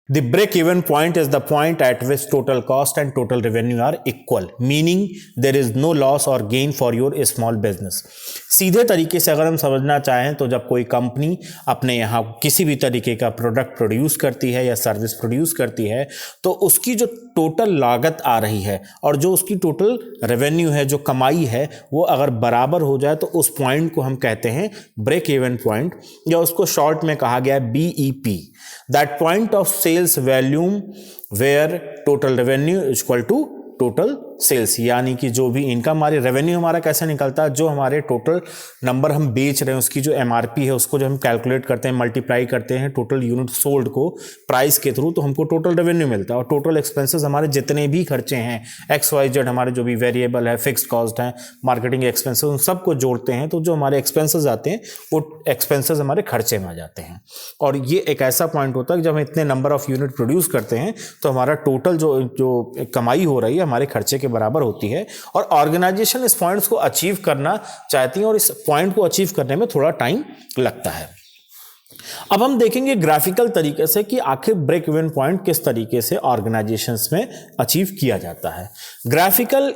The break-even point is the point at which total cost and total revenue are equal, meaning there is no loss or gain for your small business. सीधे तरीके से अगर हम समझना चाहें तो जब कोई कंपनी अपने यहाँ किसी भी तरीके का प्रोडक्ट प्रोड्यूस करती है या सर्विस प्रोड्यूस करती है तो उसकी जो टोटल लागत आ रही है और जो उसकी टोटल रेवेन्यू है, जो कमाई है, वो अगर बराबर हो जाए तो उस पॉइंट को हम कहते हैं ब्रेक इवन पॉइंट, या उसको शॉर्ट में कहा गया है BEP, that point of sales volume where total revenue is equal to total sales. यानी कि जो भी इनकम हमारी, रेवेन्यू हमारा कैसे निकलता है, जो हमारे टोटल नंबर हम बेच रहे हैं उसकी जो MRP है उसको जो हम कैलकुलेट करते हैं, मल्टीप्लाई करते हैं टोटल यूनिट सोल्ड को प्राइस के थ्रू, तो हमको टोटल रेवेन्यू मिलता है। और टोटल एक्सपेंसेस हमारे जितने भी खर्चे हैं XYZ, हमारे जो भी वेरिएबल है, फिक्स्ड कॉस्ट है, मार्केटिंग एक्सपेंसेस, उन सबको जोड़ते हैं तो जो हमारे एक्सपेंसेस आते हैं वो एक्सपेंसेस हमारे खर्चे में आ जाते हैं। और ये एक ऐसा पॉइंट होता है कि जब हम इतने नंबर ऑफ यूनिट प्रोड्यूस करते हैं तो हमारा टोटल जो कमाई हो रही है हमारे खर्चे के बराबर होती है। और ऑर्गेनाइजेशन इस पॉइंट्स को अचीव करना चाहती है और इस पॉइंट को अचीव करने में थोड़ा टाइम लगता है। अब हम देखेंगे ग्राफिकल तरीके से कि आखिर ब्रेक इवन पॉइंट किस तरीके से ऑर्गेनाइजेशंस में अचीव किया जाता है। Graphical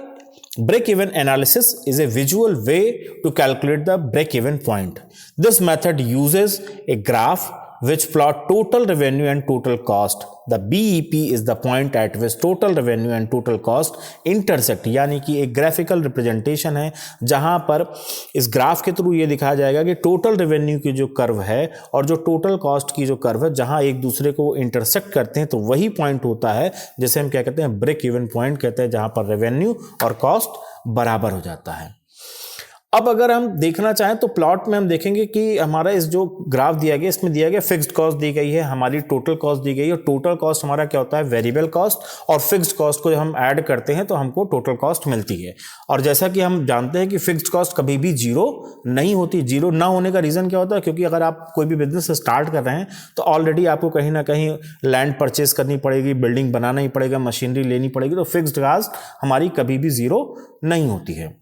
break even analysis is a visual way to calculate the break even point. This method uses a graph which plot total revenue and total cost. The BEP is the point at which total revenue and total cost intersect. यानी कि एक graphical representation है जहां पर इस graph के through ये दिखाया जाएगा कि टोटल रेवेन्यू की जो कर्व है और जो टोटल कॉस्ट की जो कर्व है जहां एक दूसरे को इंटरसेक्ट करते हैं, तो वही पॉइंट होता है जिसे हम क्या कहते हैं, ब्रेक इवन पॉइंट कहते हैं, जहां पर रेवेन्यू और कॉस्ट बराबर हो जाता है। अब अगर हम देखना चाहें तो प्लॉट में हम देखेंगे कि हमारा इस जो ग्राफ दिया गया इसमें दिया गया फिक्स्ड कॉस्ट दी गई है, हमारी टोटल कॉस्ट दी गई है। और टोटल कॉस्ट हमारा क्या होता है, वेरिएबल कॉस्ट, और फिक्स्ड कॉस्ट को जब हम ऐड करते हैं तो हमको टोटल कॉस्ट मिलती है। और जैसा कि हम जानते हैं कि फिक्स्ड कॉस्ट कभी भी जीरो नहीं होती। जीरो ना होने का रीज़न क्या होता है, क्योंकि अगर आप कोई भी बिजनेस स्टार्ट कर रहे हैं तो ऑलरेडी आपको कहीं ना कहीं लैंड परचेज करनी पड़ेगी, बिल्डिंग बनाना ही पड़ेगा, मशीनरी लेनी पड़ेगी, तो फिक्स्ड कॉस्ट हमारी कभी भी जीरो नहीं होती है।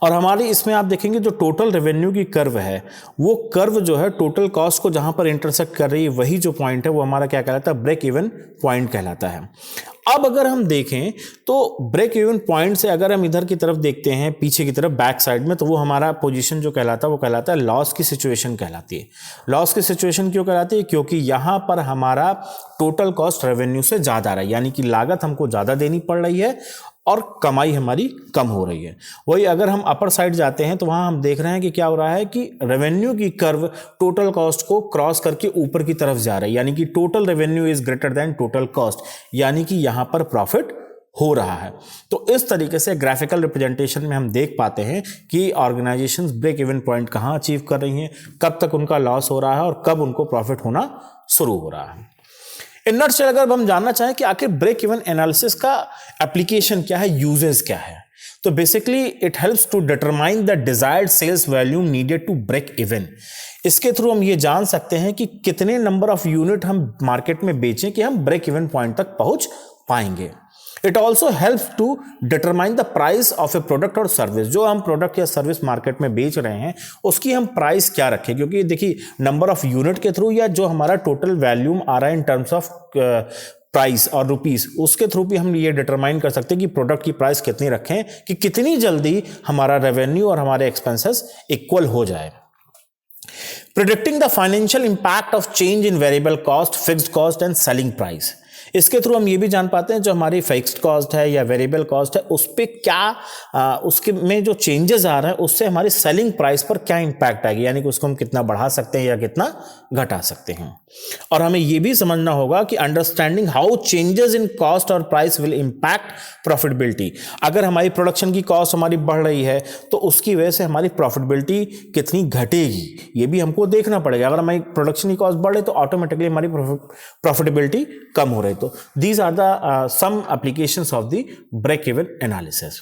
और हमारी इसमें आप देखेंगे जो टोटल रेवेन्यू की कर्व है, वो कर्व जो है टोटल कॉस्ट को जहां पर इंटरसेक्ट कर रही है, वही जो पॉइंट है वो हमारा क्या कहलाता है, ब्रेक इवन पॉइंट कहलाता है। अब अगर हम देखें तो ब्रेक इवन पॉइंट से अगर हम इधर की तरफ देखते हैं, पीछे की तरफ बैक साइड में, तो वो हमारा पोजीशन जो कहलाता है वो कहलाता है लॉस की सिचुएशन कहलाती है। लॉस की सिचुएशन क्यों कहलाती है, क्योंकि यहाँ पर हमारा टोटल कॉस्ट रेवेन्यू से ज़्यादा रहा है, यानी कि लागत हमको ज़्यादा देनी पड़ रही है और कमाई हमारी कम हो रही है। वही अगर हम अपर साइड जाते हैं तो वहाँ हम देख रहे हैं कि क्या हो रहा है कि रेवेन्यू की कर्व टोटल कॉस्ट को क्रॉस करके ऊपर की तरफ जा रही है, यानी कि total revenue is greater than total cost, यानी कि यहाँ पर प्रॉफिट हो रहा है। तो इस तरीके से ग्राफिकल रिप्रेजेंटेशन में हम देख पाते हैं कि ऑर्गेनाइजेशंस ब्रेक इवन पॉइंट कहाँ अचीव कर रही हैं, कब तक उनका लॉस हो रहा है और कब उनको प्रॉफिट होना शुरू हो रहा है। इन नटशेल अगर हम जानना चाहें कि आखिर ब्रेक इवन एनालिसिस का एप्लीकेशन क्या है, यूजेस क्या है, तो basically it helps to determine the desired sales volume needed to break even. इसके थ्रू हम ये जान सकते हैं कि कितने नंबर ऑफ यूनिट हम मार्केट में बेचें कि हम ब्रेक इवन पॉइंट तक पहुंच पाएंगे। It also helps to determine the price of a product और सर्विस। जो हम प्रोडक्ट या सर्विस मार्केट में बेच रहे हैं उसकी हम प्राइस क्या रखें, क्योंकि देखिए नंबर ऑफ यूनिट के थ्रू या जो हमारा टोटल वैल्यूम आ रहा है इन टर्म्स ऑफ प्राइस और रुपीस, उसके थ्रू भी हम ये डिटरमाइन कर सकते हैं कि प्रोडक्ट की प्राइस कितनी रखें कि कितनी जल्दी हमारा रेवेन्यू और हमारे एक्सपेंसेस इक्वल हो जाए। Predicting the financial impact of change in variable cost, fixed cost and selling price. इसके थ्रू हम ये भी जान पाते हैं जो हमारी फिक्स्ड कॉस्ट है या वेरिएबल कॉस्ट है उस पर क्या उसके में जो चेंजेस आ रहे हैं उससे हमारी सेलिंग प्राइस पर क्या इंपैक्ट आएगी, यानी कि उसको हम कितना बढ़ा सकते हैं या कितना घटा सकते हैं। और हमें ये भी समझना होगा कि understanding how changes in cost और प्राइस विल इंपैक्ट प्रॉफिटेबिलिटी। अगर हमारी प्रोडक्शन की कॉस्ट हमारी बढ़ रही है तो उसकी वजह से हमारी प्रॉफिटेबिलिटी कितनी घटेगी, ये भी हमको देखना पड़ेगा। अगर हमारी प्रोडक्शन की कॉस्ट बढ़े तो ऑटोमेटिकली हमारी प्रॉफिटेबिलिटी कम हो रही। तो these are the some applications of the break even analysis.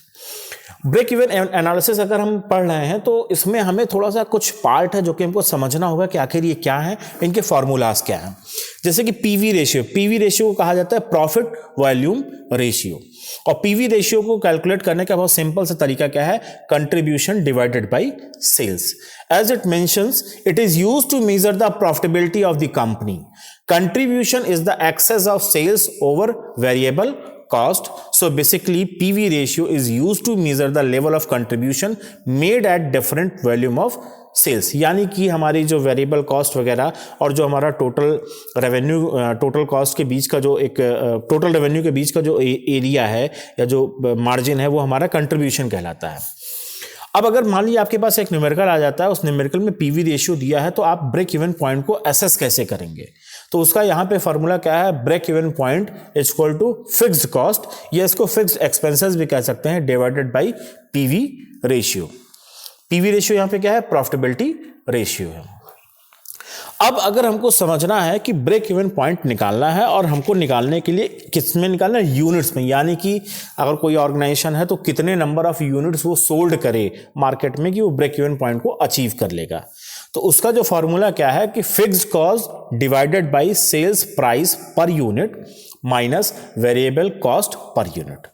Break even analysis अगर हम पढ़ रहे हैं तो इसमें हमें थोड़ा सा कुछ पार्ट है जो कि हमको समझना होगा कि आखिर ये क्या है, इनके फॉर्मूलाज क्या हैं। जैसे कि पीवी रेशियो, पीवी रेशियो को कहा जाता है प्रॉफिट वॉल्यूम रेशियो। और पीवी रेशियो को कैलकुलेट करने का बहुत सिंपल सा तरीका क्या है, contribution divided by sales. As it mentions, it is used to measure the profitability of the company. Contribution is the excess of sales over variable cost. So basically PV ratio is used to measure the level of contribution made at different volume of sales. यानी कि हमारी जो variable cost वगैरह और जो हमारा total revenue, total cost के बीच का जो एक टोटल रेवेन्यू के बीच का जो एरिया है या जो मार्जिन है वो हमारा कंट्रीब्यूशन कहलाता है. अब अगर मान लीजिए आपके पास एक न्यूमेरिकल आ जाता है, उस न्यूमेरिकल में पीवी रेशियो दिया है, तो आप ब्रेक इवन पॉइंट को असेस कैसे करेंगे? तो उसका यहाँ पे फॉर्मूला क्या है, break even point is equal to fixed cost, या इसको फिक्स्ड एक्सपेंसेस भी कह सकते हैं, divided by PV ratio. PV ratio यहाँ पे क्या है, प्रॉफिटेबिलिटी रेशियो है. अब अगर हमको समझना है कि ब्रेक इवन पॉइंट निकालना है, और हमको निकालने के लिए किस में निकालना है, यूनिट्स में. यानी कि अगर कोई ऑर्गेनाइजेशन है तो कितने नंबर ऑफ यूनिट्स वो सोल्ड करे मार्केट में कि वो ब्रेक इवन पॉइंट को अचीव कर लेगा. तो उसका जो फॉर्मूला क्या है कि fixed cost divided by sales price per unit minus variable cost per unit.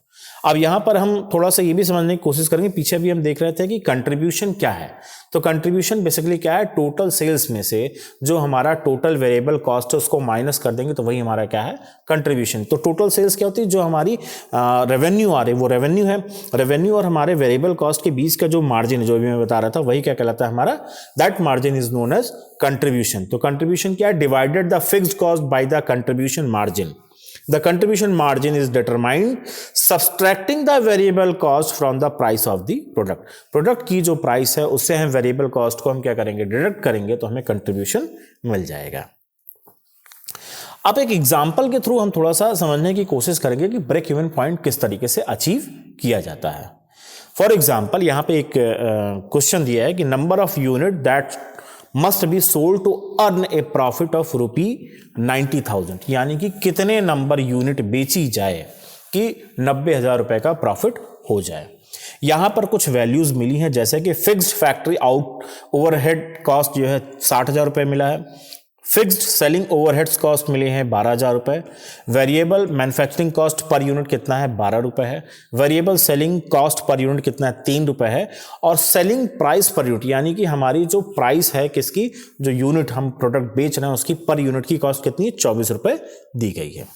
अब यहां पर हम थोड़ा सा ये भी समझने की कोशिश करेंगे, पीछे भी हम देख रहे थे कि कंट्रीब्यूशन क्या है. तो कंट्रीब्यूशन बेसिकली क्या है, टोटल सेल्स में से जो हमारा टोटल वेरिएबल कॉस्ट है उसको माइनस कर देंगे तो वही हमारा क्या है, कंट्रीब्यूशन. तो टोटल सेल्स क्या होती है, जो हमारी रेवेन्यू आ रही है वो रेवेन्यू है. रेवेन्यू और हमारे वेरिएबल कॉस्ट के बीच का जो मार्जिन है, जो भी मैं बता रहा था, वही क्या कहलाता है हमारा, that margin is known as contribution. तो कंट्रीब्यूशन क्या है, divided the fixed cost by the contribution margin. The contribution margin is determined subtracting the variable cost from the price of the product. Product की जो price है उससे हम variable cost को हम क्या करेंगे, डिडक्ट करेंगे, तो हमें कंट्रीब्यूशन मिल जाएगा. अब एक एग्जांपल के थ्रू हम थोड़ा सा समझने की कोशिश करेंगे कि ब्रेक इवन पॉइंट किस तरीके से अचीव किया जाता है. फॉर एग्जाम्पल यहाँ पे एक क्वेश्चन दिया है कि number of unit that must be sold to earn a profit of ₹90,000. यानी कि कितने नंबर यूनिट बेची जाए कि 90,000 रुपए का प्रॉफिट हो जाए. यहां पर कुछ वैल्यूज मिली हैं, जैसे कि fixed factory out overhead cost जो है 60,000 रुपए मिला है, फिक्स्ड सेलिंग ओवरहेड्स कॉस्ट मिले हैं 12,000 रुपए, variable manufacturing cost per unit कितना है, 12 रुपए है, variable selling cost per unit कितना है, 3 रुपए है, और सेलिंग प्राइस पर यूनिट यानी कि हमारी जो प्राइस है किसकी, जो यूनिट हम प्रोडक्ट बेच रहे हैं उसकी पर यूनिट की कॉस्ट कितनी है, 24 रुपए दी गई है.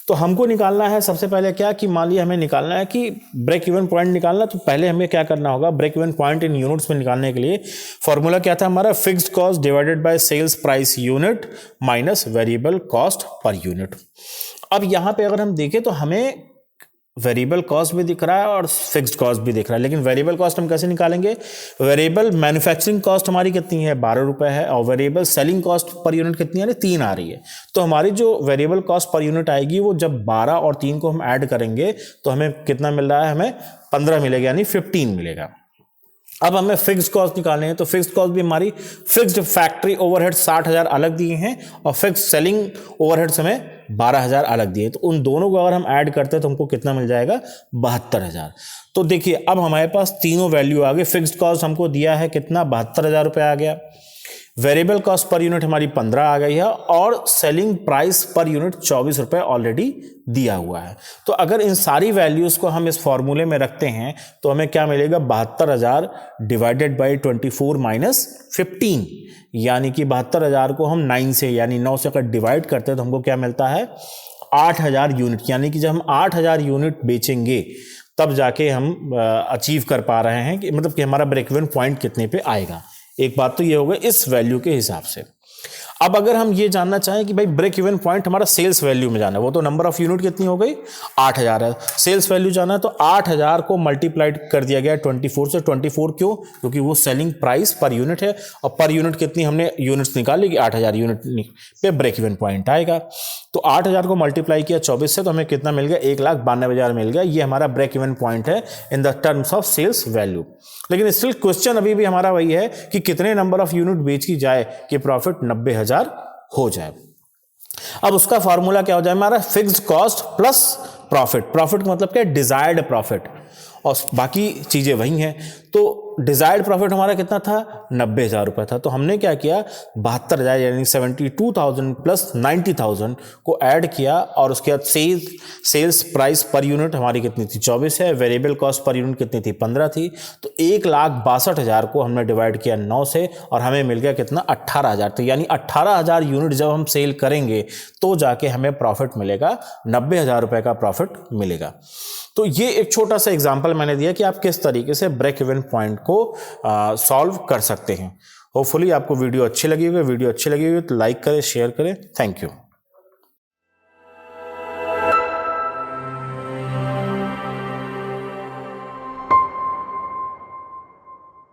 तो हमको निकालना है सबसे पहले क्या कि मान लिया हमें निकालना है कि ब्रेक इवन पॉइंट निकालना, तो पहले हमें क्या करना होगा, break even point in units में निकालने के लिए फॉर्मूला क्या था हमारा, fixed cost divided by sales price unit minus variable cost per unit. अब यहां पे अगर हम देखें तो हमें वेरिएबल कॉस्ट भी दिख रहा है और फिक्स्ड कॉस्ट भी दिख रहा है, लेकिन वेरिएबल कॉस्ट हम कैसे निकालेंगे, वेरिएबल मैन्युफैक्चरिंग कॉस्ट हमारी कितनी है, 12 रुपए है, और variable selling cost per unit कितनी है, 3 आ रही है. तो हमारी जो वेरिएबल कॉस्ट पर यूनिट आएगी वो जब 12 और 3 को हम ऐड करेंगे तो हमें कितना मिल रहा है, हमें 15 मिलेगा, यानी 15 मिलेगा. अब हमें फिक्स्ड कॉस्ट निकालने हैं, तो फिक्स्ड कॉस्ट भी हमारी फिक्स्ड फैक्ट्री ओवरहेड 60,000 अलग दिए हैं और फिक्स्ड सेलिंग ओवरहेड्स हमें 12,000 अलग दिए. तो उन दोनों को अगर हम ऐड करते हैं तो हमको कितना मिल जाएगा, 72,000. तो देखिए अब हमारे पास तीनों वैल्यू आ गए. फिक्स्ड कॉस्ट हमको दिया है कितना, 72,000 रुपये आ गया, वेरिएबल कॉस्ट पर यूनिट हमारी 15 आ गई है, और सेलिंग प्राइस पर यूनिट 24 रुपये ऑलरेडी दिया हुआ है. तो अगर इन सारी वैल्यूज़ को हम इस फॉर्मूले में रखते हैं तो हमें क्या मिलेगा, 72,000 डिवाइडेड बाई 24 माइनस 15, यानी कि 72,000 को हम 9 से यानी 9 से अगर डिवाइड करते हैं तो हमको क्या मिलता है, 8,000 यूनिट. यानी कि जब हम 8,000 यूनिट बेचेंगे तब जाके हम अचीव कर पा रहे हैं कि मतलब कि हमारा ब्रेक इवन पॉइंट कितने पे आएगा. एक बात तो ये हो गई इस वैल्यू के हिसाब से. अब अगर हम ये जानना चाहें कि भाई ब्रेक इवन पॉइंट हमारा सेल्स वैल्यू में जाना है, वो तो नंबर ऑफ यूनिट कितनी हो गई, 8,000 है, सेल्स वैल्यू जाना है, तो 8,000 को मल्टीप्लाइड कर दिया गया 24 से. 24 क्यों, क्योंकि वो सेलिंग प्राइस पर यूनिट है, और पर यूनिट कितनी हमने यूनिट्स निकाली कि 8,000 यूनिट पे ब्रेक इवन पॉइंट आएगा. तो 8,000 को मल्टीप्लाई किया 24 से तो हमें कितना मिल गया, 1,92,000 मिल गया. ये हमारा ब्रेक इवन पॉइंट है in the terms of sales value. लेकिन स्टिल क्वेश्चन अभी भी हमारा वही है कि कितने नंबर ऑफ यूनिट बेची जाए कि प्रॉफिट 90,000 हो जाए. अब उसका फॉर्मूला क्या हो जाए हमारा, fixed cost plus profit. Profit मतलब क्या, डिजायर्ड प्रॉफिट, और बाकी चीजें वही हैं. तो डिजायर्ड प्रॉफिट हमारा कितना था, 90,000 रुपये था। तो हमने क्या किया, 72,000 यानी 72,000 प्लस 90,000 को ऐड किया और उसके बाद सेल्स प्राइस पर यूनिट हमारी कितनी थी, 24 है, वेरिएबल कॉस्ट पर यूनिट कितनी थी, 15 थी। तो 1,62,000 को हमने डिवाइड किया 9 से और हमें मिल गया कितना, 18,000। तो यानी 18,000 यूनिट जब हम सेल करेंगे तो जाके हमें प्रॉफिट मिलेगा, 90,000 रुपये का प्रॉफिट मिलेगा। तो ये एक छोटा सा एग्जांपल मैंने दिया कि आप किस तरीके से ब्रेक इवन पॉइंट को सॉल्व कर सकते हैं। होपफुली आपको वीडियो अच्छी लगी होगी। वीडियो अच्छी लगी होगी तो लाइक करें, शेयर करें। Thank you.